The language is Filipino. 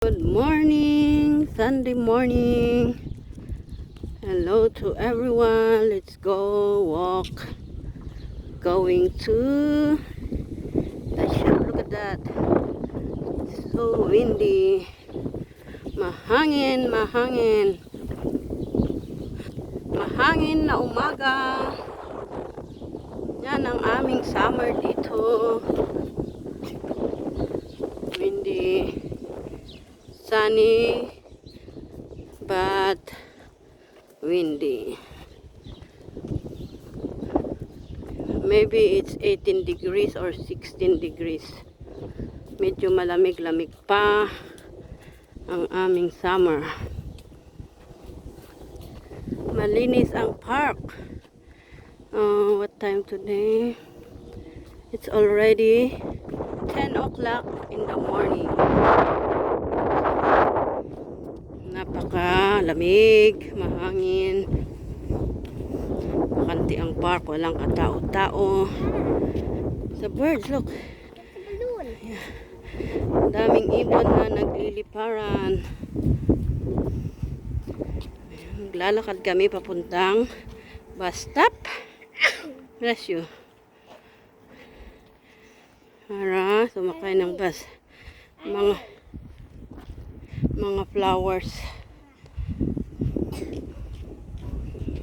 Good morning, Sunday morning. Hello to everyone. Let's go walk. Going to the shop. Look at that. It's so windy. Mahangin, mahangin. Mahangin na umaga. Yan ang aming summer dito. Windy. Sunny. But windy. Maybe it's 18 degrees or 16 degrees. Medyo malamig-lamig pa ang aming summer. Malinis ang park. What time today? It's already 10 o'clock in the morning. Napaka-lamig, mahangin. Makanti ang park, walang katao-tao. The birds, look. Yeah. Daming ibon na nagliliparan. Naglalakad kami papuntang bus stop. Bless you. Para sumakay ng bus. Mga flowers.